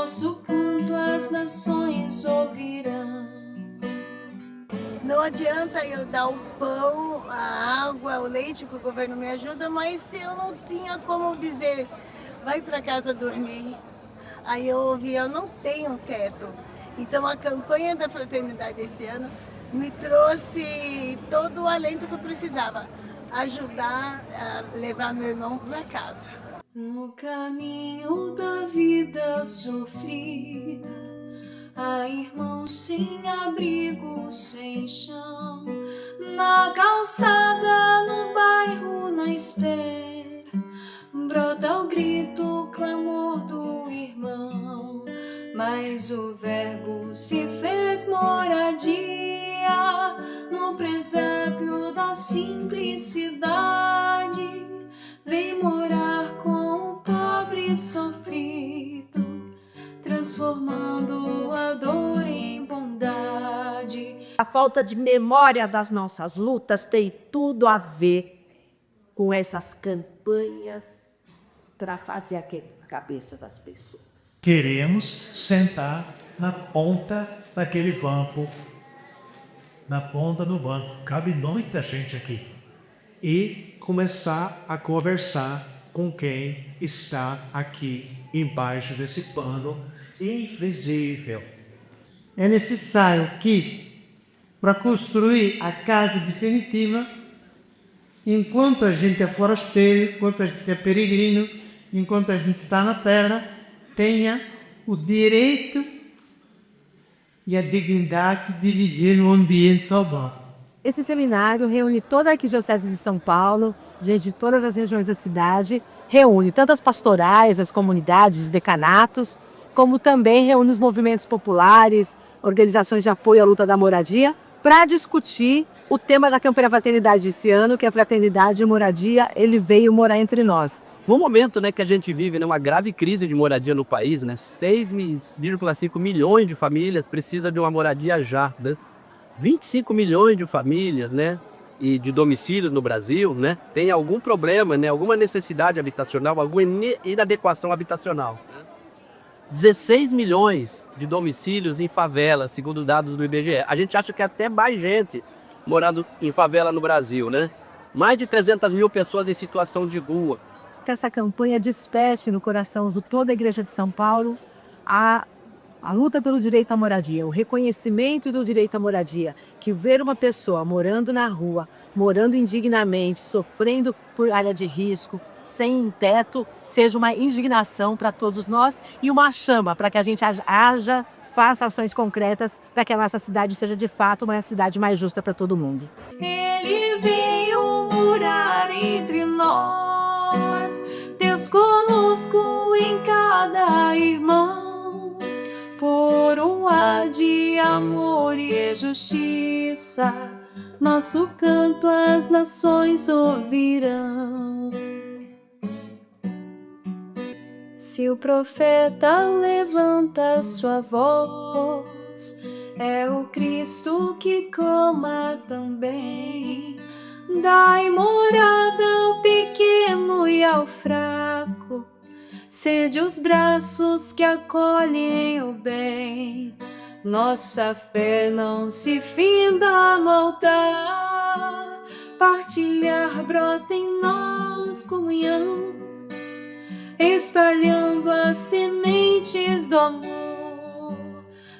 nosso canto as nações ouvirão. Não adianta eu dar o pão, a água, o leite que o governo me ajuda, mas se eu não tinha como dizer, vai para casa dormir. Aí eu ouvi, eu não tenho teto. Então a campanha da fraternidade esse ano me trouxe todo o alento que eu precisava, ajudar a levar meu irmão para casa. No caminho da vida sofrida, há irmãos sem abrigo, sem chão, na calçada, no bairro, na espera, brota o grito, o clamor do irmão. Mas o verbo se fez moradia no presépio da simplicidade, vem morar com o pobre sofrido, transformando a dor em bondade. A falta de memória das nossas lutas tem tudo a ver com essas campanhas para fazer aquele na cabeça das pessoas. Queremos sentar na ponta daquele banco, na ponta do banco, cabe muita gente aqui, e começar a conversar com quem está aqui embaixo desse pano invisível. É necessário que, para construir a casa definitiva, enquanto a gente é forasteiro, enquanto a gente é peregrino, enquanto a gente está na terra, tenha o direito e a dignidade de viver num ambiente saudável. Esse seminário reúne toda a Arquidiocese de São Paulo, gente de todas as regiões da cidade, reúne tanto as pastorais, as comunidades, os decanatos, como também reúne os movimentos populares, organizações de apoio à luta da moradia, para discutir o tema da campanha Fraternidade desse ano, que é a Fraternidade e Moradia, ele veio morar entre nós. No momento, né, que a gente vive, né, uma grave crise de moradia no país, né, 6,5 milhões de famílias precisam de uma moradia já, né? 25 milhões de famílias, né, e de domicílios no Brasil, né, tem algum problema, né, alguma necessidade habitacional, alguma inadequação habitacional. 16 milhões de domicílios em favelas, segundo dados do IBGE. A gente acha que é até mais gente morando em favela no Brasil, né? Mais de 300 mil pessoas em situação de rua. Que essa campanha desperte no coração de toda a Igreja de São Paulo a luta pelo direito à moradia, o reconhecimento do direito à moradia, que ver uma pessoa morando na rua, morando indignamente, sofrendo por área de risco, sem teto, seja uma indignação para todos nós e uma chama para que a gente faça ações concretas para que a nossa cidade seja de fato uma cidade mais justa para todo mundo. Ele veio morar entre nós, Deus conosco em cada irmão, por um ar de amor e justiça, nosso canto as nações ouvirão. Se o profeta levanta sua voz, é o Cristo que clama também. Dai morada ao pequeno e ao fraco, sede os braços que acolhem o bem. Nossa fé não se finda a maldar, partilhar brota em nós comunhão, espalhando as sementes do amor.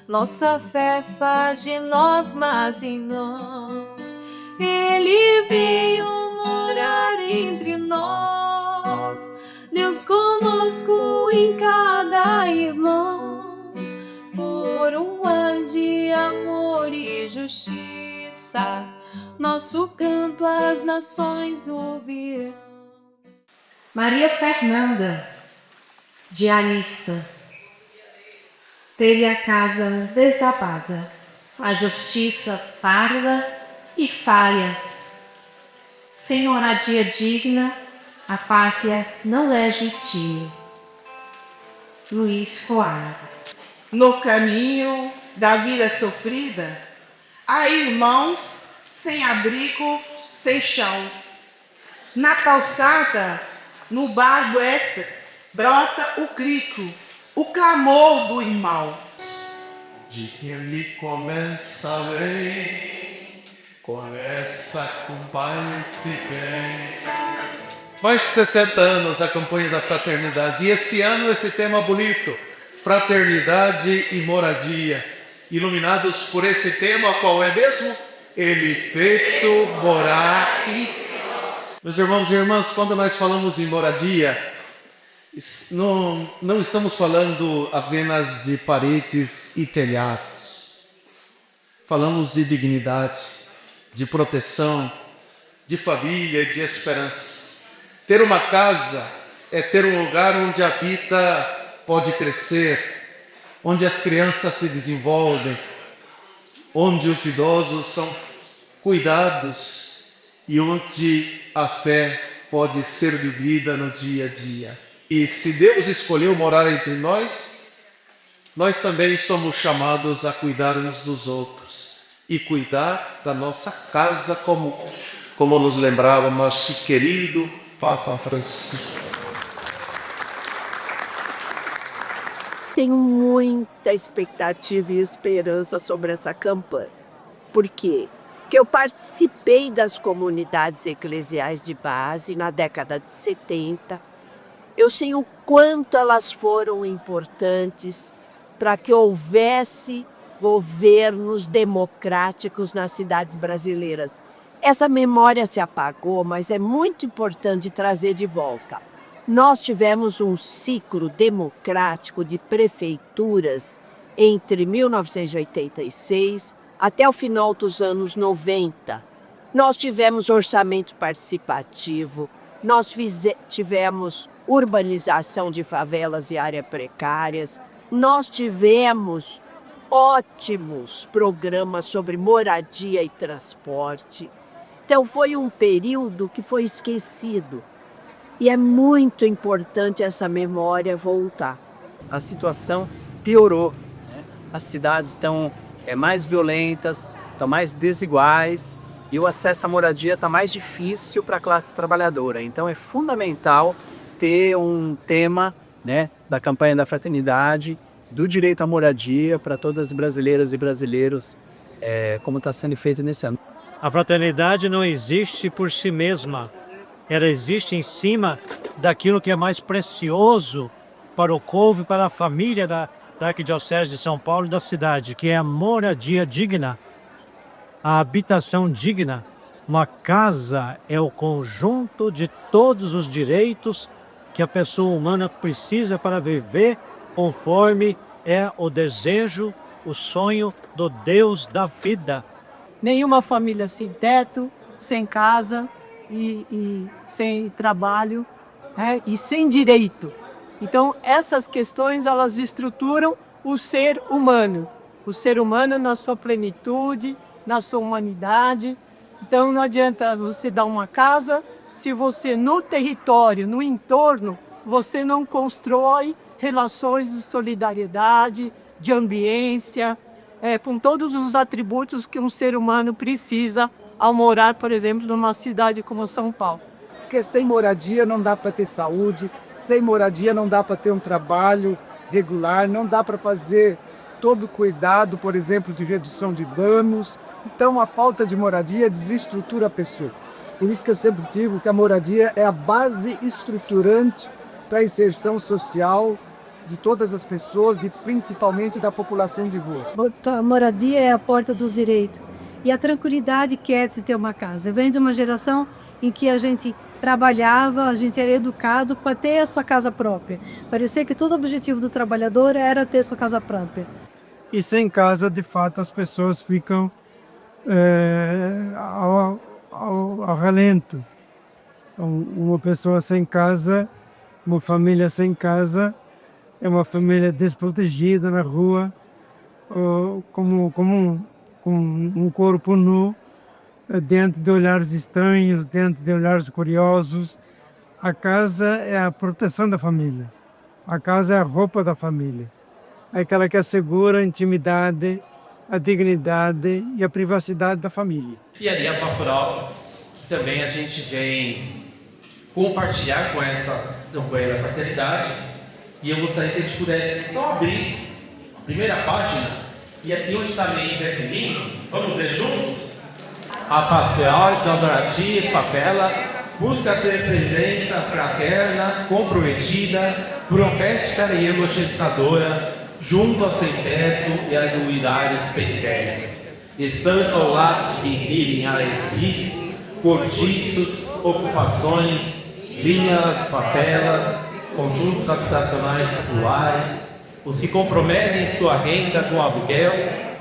Nossa fé faz de nós mais irmãos. Ele veio morar entre nós, Deus conosco em cada irmão, por um ar de amor e justiça, nosso canto as nações ouvirão. Maria Fernanda, diarista, teve a casa desabada, a justiça parda e falha. Sem moradia digna, a pátria não é gentil. Luiz Coara. No caminho da vida sofrida, há irmãos sem abrigo, sem chão. Na calçada, no bar brota o crico, o clamor do irmão. De que ele começa bem, começa com pai se bem. Mais de 60 anos a campanha da fraternidade. E esse ano esse tema bonito, fraternidade e moradia. Iluminados por esse tema, qual é mesmo? Ele feito morar em... Meus irmãos e irmãs, quando nós falamos em moradia, não estamos falando apenas de paredes e telhados. Falamos de dignidade, de proteção, de família e de esperança. Ter uma casa é ter um lugar onde a vida pode crescer, onde as crianças se desenvolvem, onde os idosos são cuidados e onde a fé pode ser vivida no dia a dia. E se Deus escolheu morar entre nós, nós também somos chamados a cuidar uns dos outros e cuidar da nossa casa, como nos lembrava nosso querido Papa Francisco. Tenho muita expectativa e esperança sobre essa campanha. Por quê? Porque eu participei das comunidades eclesiais de base na década de 70. Eu sei o quanto elas foram importantes para que houvesse governos democráticos nas cidades brasileiras. Essa memória se apagou, mas é muito importante trazer de volta. Nós tivemos um ciclo democrático de prefeituras entre 1986 até o final dos anos 90. Nós tivemos orçamento participativo, nós tivemos urbanização de favelas e áreas precárias, nós tivemos ótimos programas sobre moradia e transporte. Então foi um período que foi esquecido. E é muito importante essa memória voltar. A situação piorou, né? As cidades estão mais violentas, estão mais desiguais e o acesso à moradia está mais difícil para a classe trabalhadora. Então é fundamental ter um tema, né, da campanha da fraternidade, do direito à moradia para todas as brasileiras e brasileiros, como está sendo feito nesse ano. A fraternidade não existe por si mesma. Ela existe em cima daquilo que é mais precioso para o povo e para a família da Arquidiocese de São Paulo e da cidade, que é a moradia digna, a habitação digna. Uma casa é o conjunto de todos os direitos que a pessoa humana precisa para viver conforme é o desejo, o sonho do Deus da vida. Nenhuma família sem teto, sem casa e sem trabalho, e sem direito. Então, essas questões, elas estruturam o ser humano na sua plenitude, na sua humanidade. Então, não adianta você dar uma casa se você, no território, no entorno, você não constrói relações de solidariedade, de ambiência, com todos os atributos que um ser humano precisa ao morar, por exemplo, numa cidade como São Paulo. Porque sem moradia não dá para ter saúde, sem moradia não dá para ter um trabalho regular, não dá para fazer todo o cuidado, por exemplo, de redução de danos. Então, a falta de moradia desestrutura a pessoa. Por isso que eu sempre digo que a moradia é a base estruturante para a inserção social de todas as pessoas e principalmente da população de rua. A moradia é a porta dos direitos. E a tranquilidade que é de se ter uma casa. Eu venho de uma geração em que a gente trabalhava, a gente era educado para ter a sua casa própria. Parecia que todo o objetivo do trabalhador era ter sua casa própria. E sem casa, de fato, as pessoas ficam ao relento. Uma pessoa sem casa, uma família sem casa, é uma família desprotegida na rua, como um corpo nu, dentro de olhares estranhos, dentro de olhares curiosos. A casa é a proteção da família. A casa é a roupa da família. É aquela que assegura a intimidade, a dignidade e a privacidade da família. E ali a pastoral, que também a gente vem compartilhar com essa campanha da fraternidade, E eu gostaria que a gente pudesse só abrir a primeira página, e aqui onde está meio em vermelhinho, vamos ver juntos? A pastoral da Moradia Favela busca ter presença fraterna, comprometida, profética e evangelizadora junto ao sem-teto e às unidades periféricas, estando ao lado de quem vivem áreas riscos, cortiços, ocupações, linhas, favelas, conjuntos habitacionais populares, os que comprometem sua renda com aluguel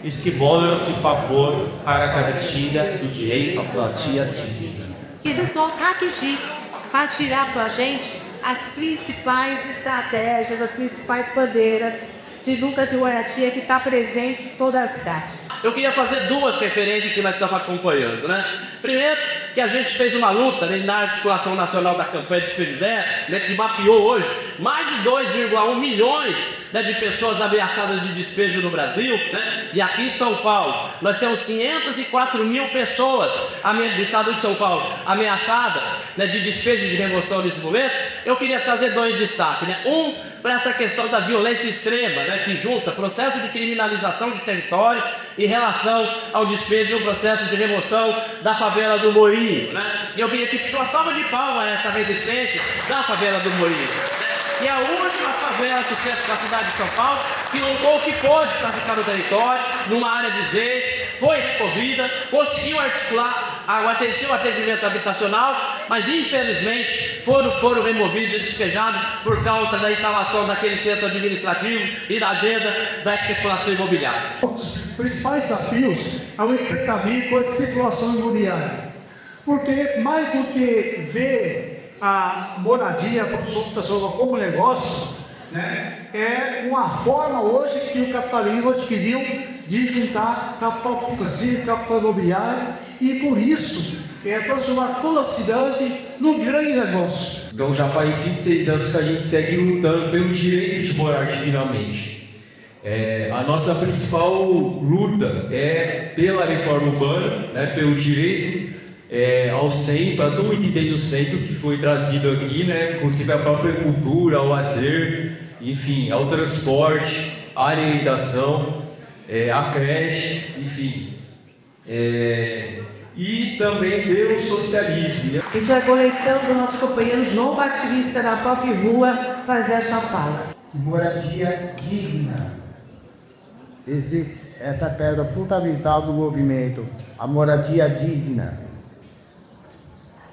e os que bolam de favor para a garantia do direito à moradia digna. Eles voltar aqui para tirar para a gente as principais estratégias, as principais bandeiras de nunca de moradia que está presente em toda a cidade. Eu queria fazer duas referências que nós estamos acompanhando, né? Primeiro, que a gente fez uma luta, né, na articulação nacional da campanha de Espírito Velho, né, que mapeou hoje mais de 2,1 milhões, né, de pessoas ameaçadas de despejo no Brasil, né? E aqui em São Paulo, nós temos 504 mil pessoas do estado de São Paulo ameaçadas, né, de despejo e de remoção nesse momento. Eu queria trazer dois destaques, né? Um, para essa questão da violência extrema, né, que junta processo de criminalização de território em relação ao despejo e o processo de remoção da favela do Moinho, né? E eu queria que uma salva de palmas a essa resistência da favela do Moinho, que é a última favela do centro da cidade de São Paulo, que lutou o que pôde para ficar no território, numa área de zero, foi removida, conseguiu articular o atendimento habitacional, mas infelizmente foram removidos e despejados por causa da instalação daquele centro administrativo e da agenda da especulação imobiliária. Os principais desafios é o enfrentamento com a especulação imobiliária, porque mais do que ver a moradia como negócio, né, é uma forma hoje que o capitalismo adquiriu de juntar capital financeiro, capital imobiliário, e por isso transformar toda a cidade num grande negócio. Então já faz 26 anos que a gente segue lutando pelo direito de morar dignamente. A nossa principal luta é pela reforma urbana, né, pelo direito ao centro, para todo mundo entender o centro que foi trazido aqui, né, inclusive a própria cultura, ao lazer, enfim, ao transporte, à alimentação, à creche, enfim. E também pelo socialismo. Isso é coletando nossos companheiros não partidistas da própria rua fazer essa fala. Moradia digna. Essa pedra fundamental do movimento, a moradia digna.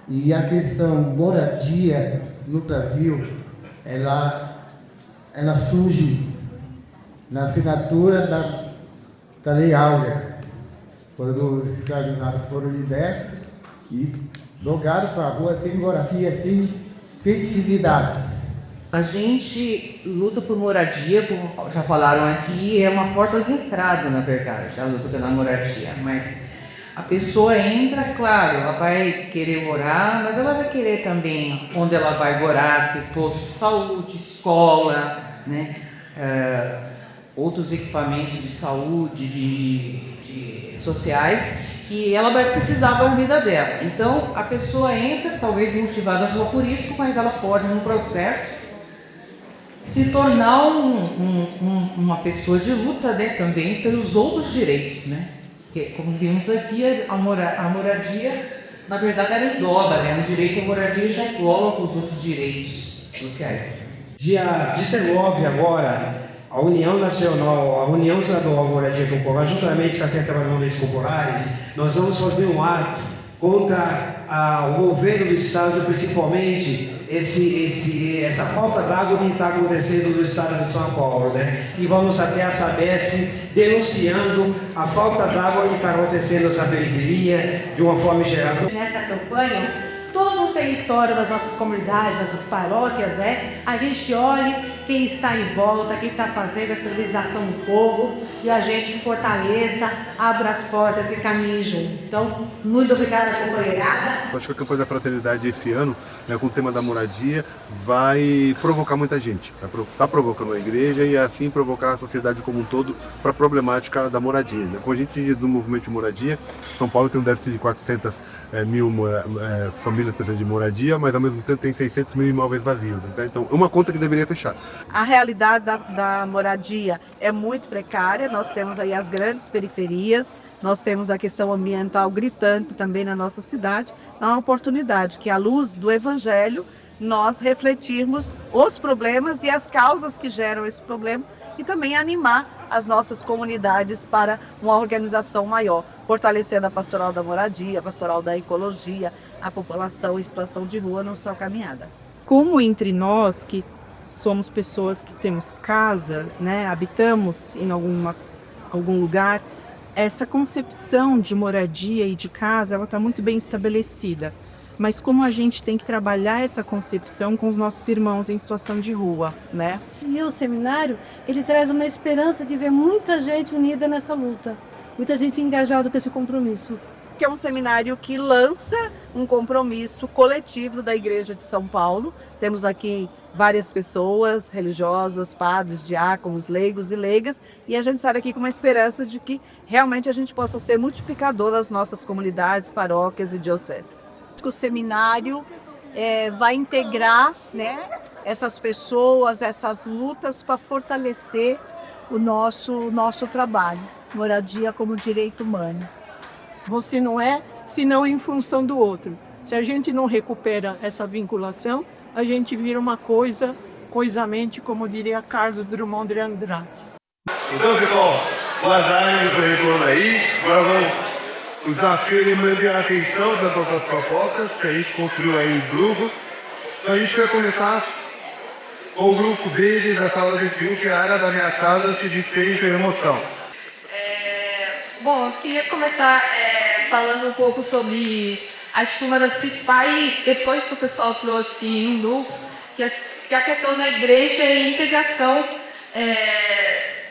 E a questão moradia no Brasil, ela surge na assinatura da Lei Áurea, quando os escravizados foram libertos e jogados para a rua sem moradia, sem pesquisa. A gente luta por moradia, como já falaram aqui, é uma porta de entrada, na verdade, a luta pela moradia, mas a pessoa entra, claro, ela vai querer morar, mas ela vai querer também onde ela vai morar, ter posto de saúde, escola, né? Outros equipamentos de saúde, de sociais, que ela vai precisar para a vida dela. Então, a pessoa entra, talvez motivada só por isso, mas ela pode, num processo, se tornar uma pessoa de luta, né, também pelos outros direitos, né? Porque, como vimos aqui, a moradia, na verdade, ela engloba, né? O direito à moradia já engloba os outros direitos sociais. Dia 19 agora, a União Nacional, a União Estadual Moradia Popular, juntamente com a Central de Leis Populares, nós vamos fazer um ato contra o governo do Estado, principalmente essa falta d'água que está acontecendo no Estado de São Paulo, né? E vamos até a Sabesp denunciando a falta d'água que está acontecendo nessa periferia de uma forma geral. Nessa campanha, todo o território das nossas comunidades, das nossas paróquias, a gente olhe quem está em volta, quem está fazendo essa mobilização do povo e a gente fortaleça, abra as portas e caminhe junto. Então, muito obrigada, companheirada. Acho que a campanha da fraternidade esse ano, né, com o tema da moradia, vai provocar muita gente. Está provocando a igreja e assim provocar a sociedade como um todo para a problemática da moradia. Né? Com a gente do movimento de moradia, São Paulo tem um déficit de 400 mil famílias precisando de moradia, mas ao mesmo tempo tem 600 mil imóveis vazios. Então, é uma conta que deveria fechar. A realidade da moradia é muito precária, nós temos aí as grandes periferias, nós temos a questão ambiental gritante também na nossa cidade. É uma oportunidade que, à luz do Evangelho, nós refletirmos os problemas e as causas que geram esse problema e também animar as nossas comunidades para uma organização maior, fortalecendo a pastoral da moradia, a pastoral da ecologia, a população em situação de rua na sua caminhada. Como entre nós que somos pessoas que temos casa, né, habitamos em algum lugar, essa concepção de moradia e de casa, ela está muito bem estabelecida. Mas como a gente tem que trabalhar essa concepção com os nossos irmãos em situação de rua, né? E o seminário, ele traz uma esperança de ver muita gente unida nessa luta, muita gente engajada com esse compromisso. Que é um seminário que lança um compromisso coletivo da Igreja de São Paulo. Temos aqui várias pessoas religiosas, padres, diáconos, leigos e leigas, e a gente sai daqui com uma esperança de que realmente a gente possa ser multiplicador das nossas comunidades, paróquias e dioceses. O seminário vai integrar, né, essas pessoas, essas lutas para fortalecer o nosso trabalho, moradia como direito humano. Você não é, senão em função do outro. Se a gente não recupera essa vinculação, a gente vira uma coisamente, como diria Carlos Drummond de Andrade. Então, pessoal, Lazário do retorno aí, agora vamos o desafio de manter a atenção das nossas propostas, que a gente construiu aí em grupos. Então a gente vai começar com o grupo B da sala de filme, que é a área da minha sala se desfez em emoção. Bom, eu queria começar falando um pouco sobre uma das principais questões que o pessoal trouxe em um que é a questão da igreja e a integração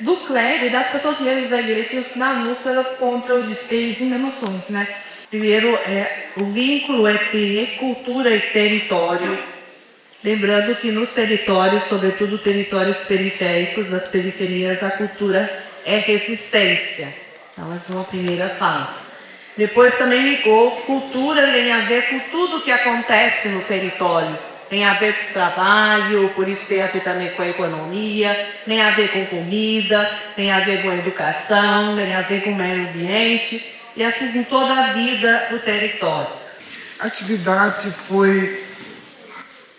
do clero e das pessoas mesmas da igreja na luta contra os despejos e emoções, né? Primeiro, o vínculo entre cultura e território. Lembrando que nos territórios, sobretudo territórios periféricos, das periferias, a cultura é resistência. Então, essa é uma primeira fala. Depois também ligou, cultura tem a ver com tudo que acontece no território. Tem a ver com trabalho, por isso tem a ver também com a economia, tem a ver com comida, tem a ver com a educação, tem a ver com o meio ambiente, e assim em toda a vida do território. A atividade foi,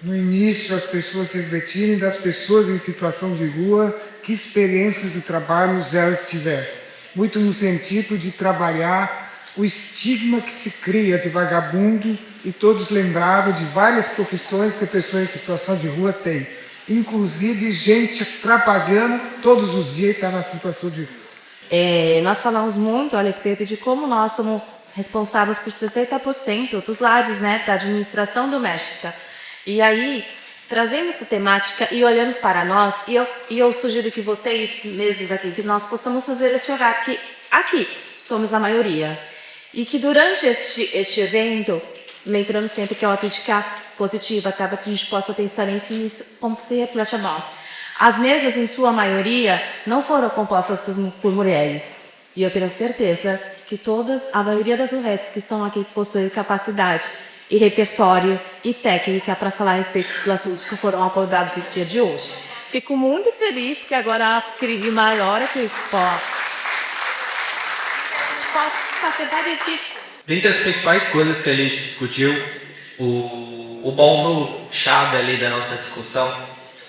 no início, as pessoas refletirem das pessoas em situação de rua, que experiências de trabalho já elas tiveram. Muito no sentido de trabalhar o estigma que se cria de vagabundo, e todos lembravam de várias profissões que a pessoa em situação de rua tem. Inclusive gente trabalhando todos os dias e está na situação de rua. Nós falamos muito a respeito de como nós somos responsáveis por 60% dos lares, né, da administração doméstica. E aí, trazendo essa temática e olhando para nós, e eu sugiro que vocês mesmos aqui, que nós possamos fazer esse olhar que aqui somos a maioria. E que durante este evento, lembrando sempre que é uma crítica positiva, acaba que a gente possa pensar nisso como se reflete a nós. As mesas, em sua maioria, não foram compostas por mulheres. E eu tenho certeza que a maioria das mulheres que estão aqui possuem capacidade e repertório e técnica para falar a respeito dos assuntos que foram abordados no dia de hoje. Fico muito feliz que agora a Cris maior aqui possa participar disso. Dentre as principais coisas que a gente discutiu, o ponto-chave ali da nossa discussão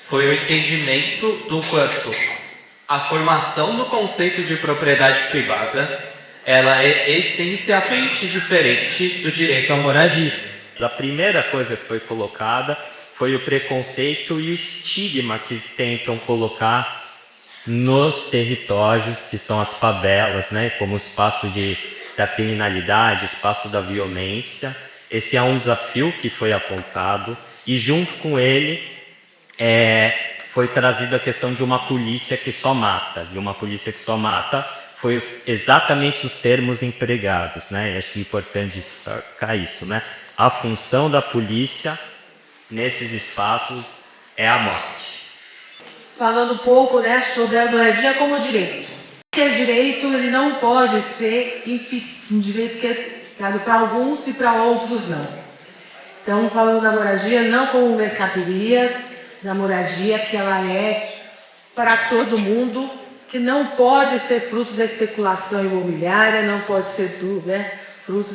foi o entendimento do quanto a formação do conceito de propriedade privada ela é essencialmente diferente do direito à moradia. A primeira coisa que foi colocada foi o preconceito e o estigma que tentam colocar nos territórios, que são as favelas, né, como espaço da criminalidade, espaço da violência. Esse é um desafio que foi apontado e junto com ele foi trazida a questão de uma polícia que só mata. E uma polícia que só mata foi exatamente os termos empregados, né? Acho importante destacar isso, né? A função da polícia nesses espaços é a morte. Falando um pouco, né, sobre a moradia como direito. Esse direito ele não pode ser um direito que é dado para alguns e para outros não. Então, falando da moradia não como mercadoria, da moradia, que ela é para todo mundo, que não pode ser fruto da especulação imobiliária, não pode ser tudo, fruto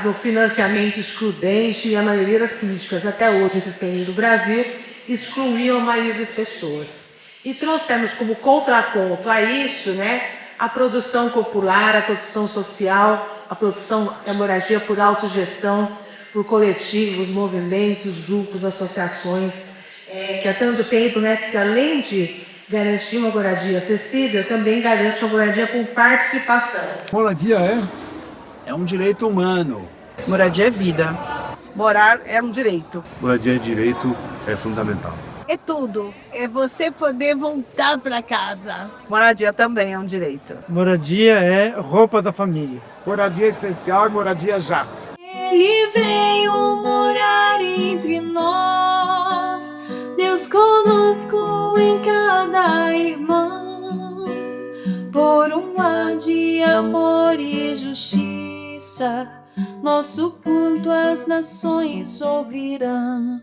do financiamento excludente, e a maioria das políticas até hoje existentes no Brasil excluíam a maioria das pessoas. E trouxemos como contraponto a isso, a produção popular, a produção social, a produção da moradia por autogestão, por coletivos, movimentos, grupos, associações, que há tanto tempo, que além de garantir uma moradia acessível, também garante uma moradia com participação. Moradia é um direito humano. Moradia é vida. Morar é um direito. Moradia é direito, é fundamental. É tudo. É você poder voltar para casa. Moradia também é um direito. Moradia é roupa da família. Moradia é essencial e moradia já. Ele veio morar entre nós, Deus conosco em cada irmão, por um ar de amor e justiça, nosso canto as nações ouvirão.